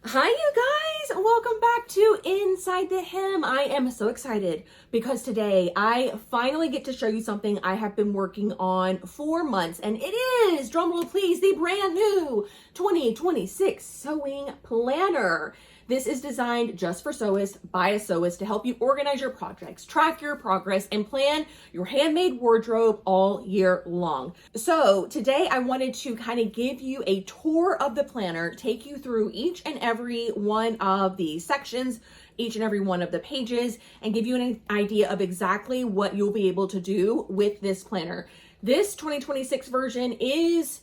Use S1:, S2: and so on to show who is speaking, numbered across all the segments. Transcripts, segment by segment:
S1: Hi, you guys! Welcome back to Inside the Hem. I am so excited because today I finally get to show you something I have been working on for months, and it is, drumroll please, the brand new 2026 sewing planner. This is designed just for sewists by a sewist to help you organize your projects, track your progress, and plan your handmade wardrobe all year long. So today I wanted to kind of give you a tour of the planner, take you through each and every one of the sections, each and every one of the pages, and give you an idea of exactly what you'll be able to do with this planner. This 2026 version is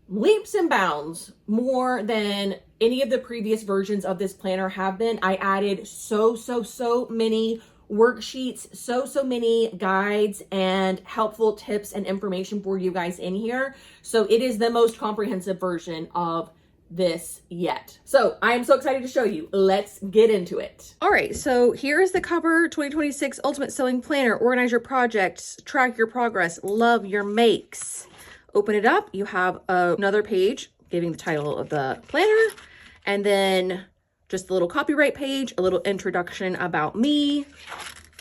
S1: leaps and bounds more than any of the previous versions of this planner have been. I added so many worksheets, so many guides and helpful tips and information for you guys in here. So it is the most comprehensive version of this yet. So I am so excited to show you. Let's get into it. All right, so here is the cover, 2026 Ultimate Sewing Planner. Organize your projects, track your progress, love your makes. Open it up, you have another page giving the title of the planner, and then just a little copyright page, a little introduction about me,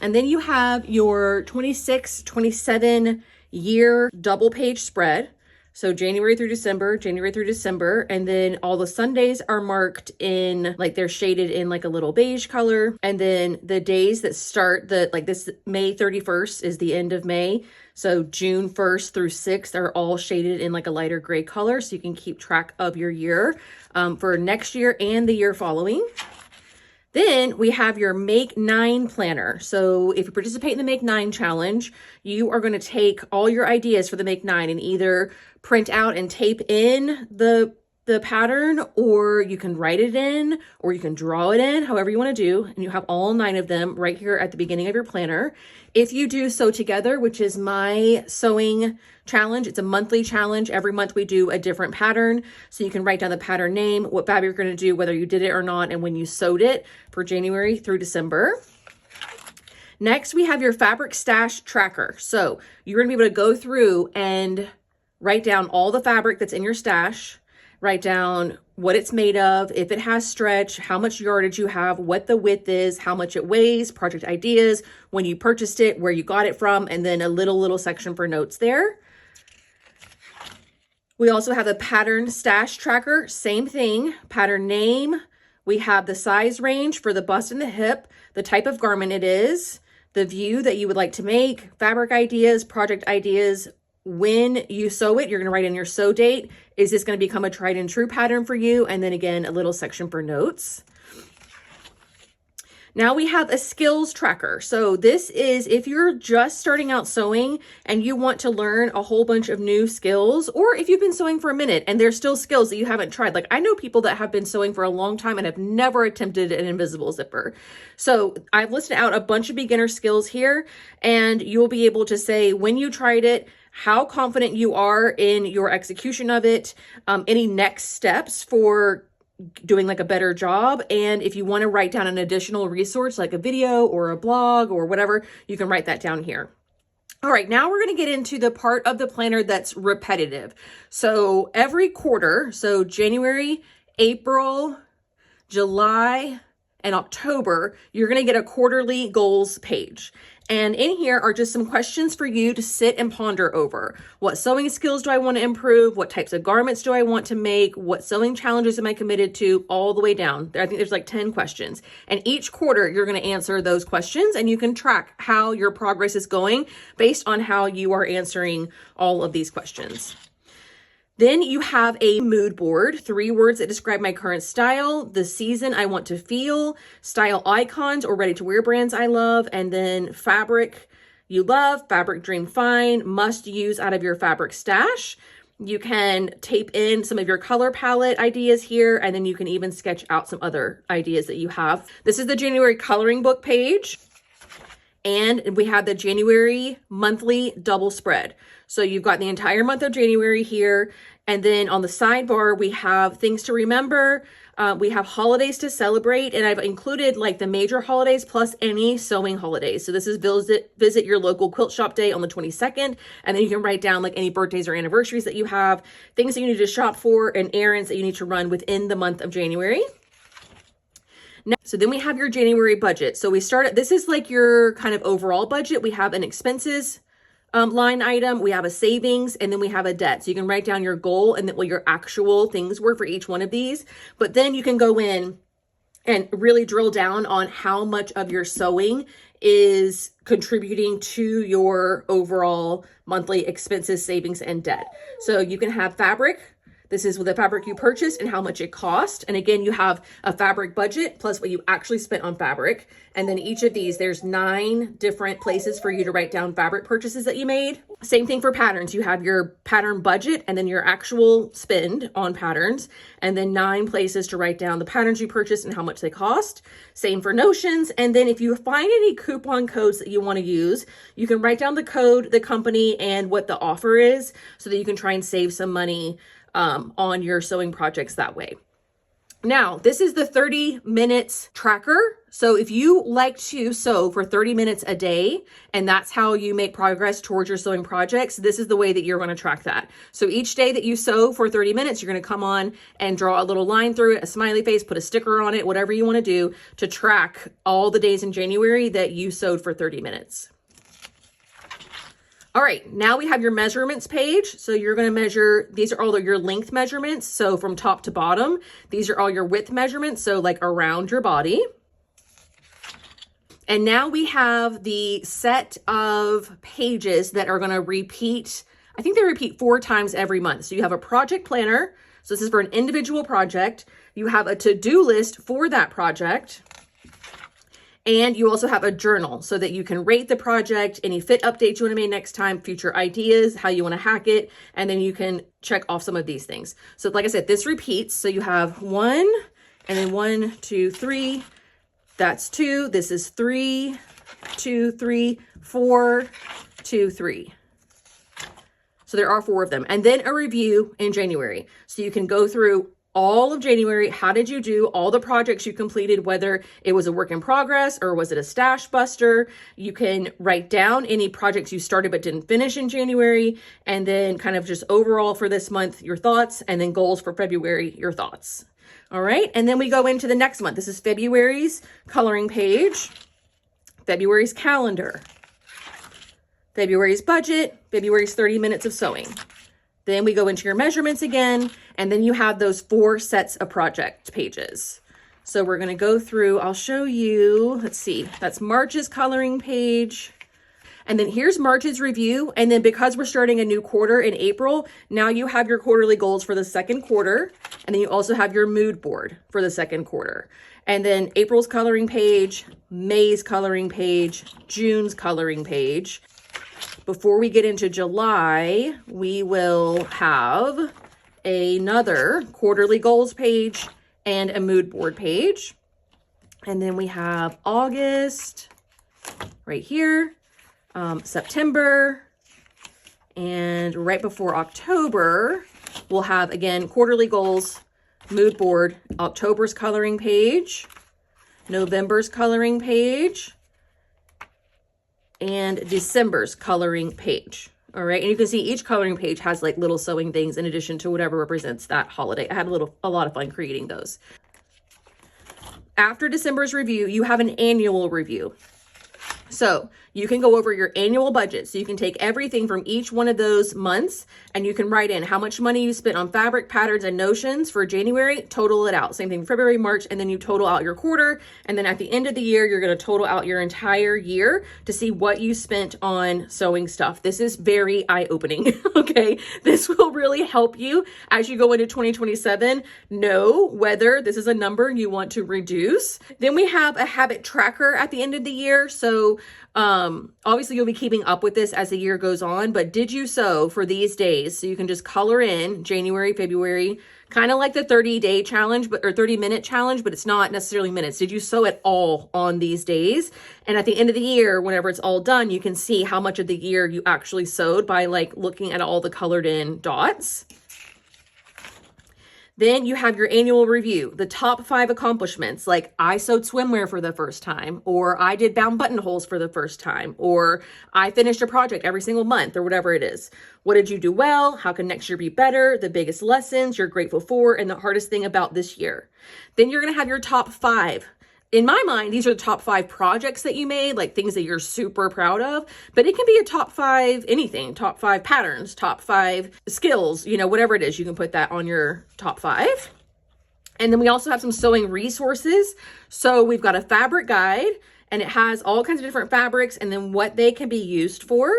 S1: and then you have your 26-27 year double page spread. So January through December, and then all the Sundays are marked in, like they're shaded in like a little beige color. And then the days that start, this May 31st is the end of May. So June 1st through 6th are all shaded in like a lighter gray color. So you can keep track of your year for next year and the year following. Then we have your Make 9 planner. So if you participate in the Make 9 challenge, you are going to take all your ideas for the Make 9 and either print out and tape in the pattern, or you can write it in, or you can draw it in, however you want to do. And you have all 9 of them right here at the beginning of your planner. If you do Sew Together, which is my sewing challenge, it's a monthly challenge. Every month we do a different pattern. So you can write down the pattern name, what fabric you're going to do, whether you did it or not, and when you sewed it for January through December. Next, we have your fabric stash tracker. So you're going to be able to go through and write down all the fabric that's in your stash. Write down what it's made of, if it has stretch, how much yardage you have, what the width is, how much it weighs, project ideas, when you purchased it, where you got it from, and then a little section for notes there. We also have the pattern stash tracker, same thing, pattern name. We have the size range for the bust and the hip, the type of garment it is, the view that you would like to make, fabric ideas, project ideas. When you sew it, you're going to write in your sew date. Is this going to become a tried and true pattern for you? And then again, a little section for notes. Now we have a skills tracker. So this is if you're just starting out sewing and you want to learn a whole bunch of new skills, or if you've been sewing for a minute and there's still skills that you haven't tried. Like I know people that have been sewing for a long time and have never attempted an invisible zipper. So I've listed out a bunch of beginner skills here, and you'll be able to say when you tried it, how confident you are in your execution of it, any next steps for doing like a better job. And if you want to write down an additional resource like a video or a blog or whatever, you can write that down here. All right, now we're going to get into the part of the planner that's repetitive. So every quarter, so January, April, July, and October, you're going to get a quarterly goals page. And in here are just some questions for you to sit and ponder over. What sewing skills do I want to improve? What types of garments do I want to make? What sewing challenges am I committed to? All the way down. I think there's like 10 questions. And each quarter, you're going to answer those questions, and you can track how your progress is going based on how you are answering all of these questions. Then you have a mood board, 3 words that describe my current style, the season I want to feel, style icons or ready-to-wear brands I love, and then fabric you love, fabric dream find, must use out of your fabric stash. You can tape in some of your color palette ideas here, and then you can even sketch out some other ideas that you have. This is the January coloring book page. And we have the January monthly double spread. So you've got the entire month of January here. And then on the sidebar, we have things to remember. We have holidays to celebrate. And I've included like the major holidays plus any sewing holidays. So this is visit your local quilt shop day on the 22nd. And then you can write down like any birthdays or anniversaries that you have, things that you need to shop for, and errands that you need to run within the month of January. Now, so then we have your January budget. So we start, this is like your kind of overall budget. We have an expenses line item, we have a savings, and then we have a debt. So you can write down your goal and then what your actual things were for each one of these. But then you can go in and really drill down on how much of your sewing is contributing to your overall monthly expenses, savings, and debt. So you can have fabric. This is the fabric you purchased and how much it cost. And again, you have a fabric budget plus what you actually spent on fabric. And then each of these, there's 9 different places for you to write down fabric purchases that you made. Same thing for patterns. You have your pattern budget and then your actual spend on patterns, and then 9 places to write down the patterns you purchased and how much they cost. Same for notions. And then if you find any coupon codes that you want to use, you can write down the code, the company, and what the offer is so that you can try and save some money on your sewing projects that way. Now, this is the 30 minutes tracker. So if you like to sew for 30 minutes a day, and that's how you make progress towards your sewing projects, this is the way that you're going to track that. So each day that you sew for 30 minutes, you're going to come on and draw a little line through it, a smiley face, put a sticker on it, whatever you want to do to track all the days in January that you sewed for 30 minutes. All right, now we have your measurements page. So you're going to measure, these are all your length measurements. So from top to bottom, these are all your width measurements. So like around your body. And now we have the set of pages that are going to repeat. I think they repeat 4 times every month. So you have a project planner. So this is for an individual project. You have a to-do list for that project. And you also have a journal so that you can rate the project, any fit updates you want to make next time, future ideas, how you want to hack it, and then you can check off some of these things. So like I said, this repeats. So you have 1, and then 1, 2, 3. That's 2. This is 3, 2, 3, 4, 2, 3. So there are 4 of them. And then a review in January. So you can go through all of January. How did you do all the projects you completed, whether it was a work in progress or was it a stash buster? You can write down any projects you started but didn't finish in January, and then kind of just overall for this month, your thoughts, and then goals for February, your thoughts. All right. And then we go into the next month. This is February's coloring page, February's calendar, February's budget, February's 30 minutes of sewing. Then we go into your measurements again, and then you have those 4 sets of project pages. So we're going to go through, I'll show you, let's see, that's March's coloring page. And then here's March's review. And then because we're starting a new quarter in April, now you have your quarterly goals for the second quarter. And then you also have your mood board for the second quarter. And then April's coloring page, May's coloring page, June's coloring page. Before we get into July, we will have another quarterly goals page and a mood board page. And then we have August right here, September, and right before October, we'll have, again, quarterly goals, mood board, October's coloring page, November's coloring page, and December's coloring page. All right. And you can see each coloring page has like little sewing things in addition to whatever represents that holiday. I had a lot of fun creating those. After December's review, you have an annual review. So you can go over your annual budget. So you can take everything from each one of those months and you can write in how much money you spent on fabric, patterns, and notions for January, total it out. Same thing for February, March, and then you total out your quarter. And then at the end of the year, you're going to total out your entire year to see what you spent on sewing stuff. This is very eye-opening, okay? This will really help you as you go into 2027, know whether this is a number you want to reduce. Then we have a habit tracker at the end of the year. So obviously you'll be keeping up with this as the year goes on, but did you sew for these days? So you can just color in January, February, kind of like the 30-day challenge, or 30-minute challenge, but it's not necessarily minutes. Did you sew it all on these days? And at the end of the year, whenever it's all done, you can see how much of the year you actually sewed by like looking at all the colored in dots. Then you have your annual review, the top 5 accomplishments, like I sewed swimwear for the first time, or I did bound buttonholes for the first time, or I finished a project every single month, or whatever it is. What did you do well? How can next year be better? The biggest lessons you're grateful for, and the hardest thing about this year. Then you're going to have your top 5 in my mind, these are the top 5 projects that you made, like things that you're super proud of, but it can be a top 5 anything, top 5 patterns, top 5 skills, you know, whatever it is, you can put that on your top 5. And then we also have some sewing resources. So we've got a fabric guide, and it has all kinds of different fabrics and then what they can be used for.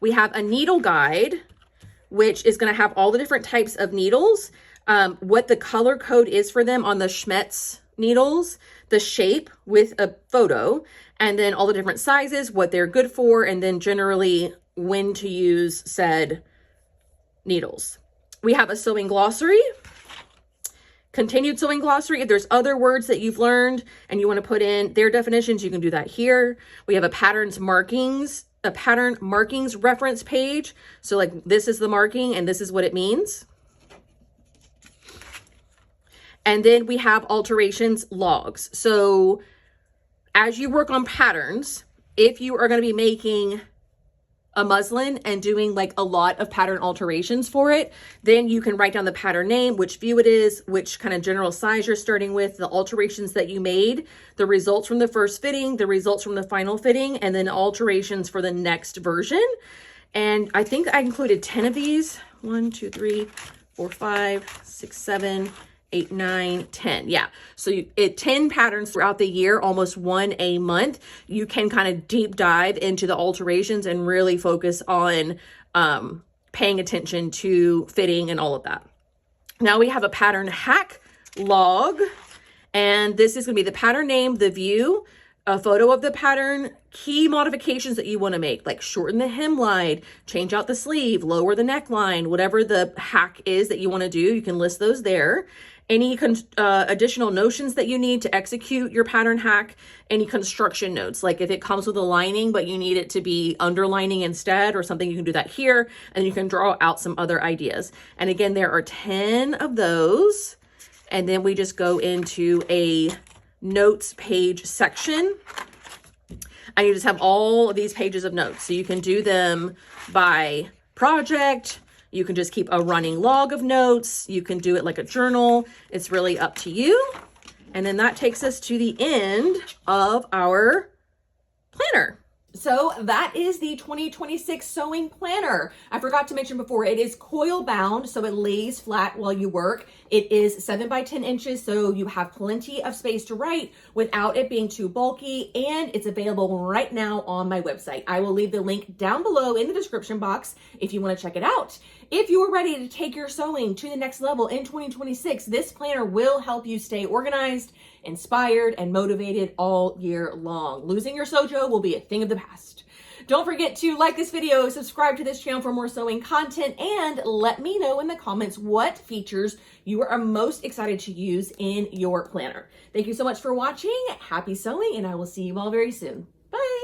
S1: We have a needle guide, which is going to have all the different types of needles, what the color code is for them on the Schmetz needles, the shape with a photo, and then all the different sizes, what they're good for, and then generally when to use said needles. We have a sewing glossary, continued sewing glossary. If there's other words that you've learned and you want to put in their definitions, you can do that here. We have a pattern markings reference page. So like this is the marking and this is what it means. And then we have alterations logs. So as you work on patterns, if you are going to be making a muslin and doing like a lot of pattern alterations for it, then you can write down the pattern name, which view it is, which kind of general size you're starting with, the alterations that you made, the results from the first fitting, the results from the final fitting, and then alterations for the next version. And I think I included 10 of these. 1, 2, 3, 4, 5, 6, 7, 8, 9, 10. Yeah. So 10 patterns throughout the year, almost 1 a month. You can kind of deep dive into the alterations and really focus on paying attention to fitting and all of that. Now we have a pattern hack log, and this is going to be the pattern name, the view, a photo of the pattern, key modifications that you want to make, like shorten the hemline, change out the sleeve, lower the neckline, whatever the hack is that you want to do, you can list those there. Any additional notions that you need to execute your pattern hack, any construction notes, like if it comes with a lining, but you need it to be underlining instead or something, you can do that here, and you can draw out some other ideas. And again, there are 10 of those. And then we just go into a notes page section, and you just have all of these pages of notes. So you can do them by project. You can just keep a running log of notes. You can do it like a journal. It's really up to you. And then that takes us to the end of our planner. So that is the 2026 sewing planner. I forgot to mention before, it is coil bound, so it lays flat while you work. It is 7 by 10 inches, so you have plenty of space to write without it being too bulky, and it's available right now on my website. I will leave the link down below in the description box if you want to check it out. If you are ready to take your sewing to the next level in 2026, this planner will help you stay organized, inspired, and motivated all year long. Losing your sojo will be a thing of the past. Don't forget to like this video, subscribe to this channel for more sewing content, and let me know in the comments what features you are most excited to use in your planner. Thank you so much for watching. Happy sewing, and I will see you all very soon. Bye.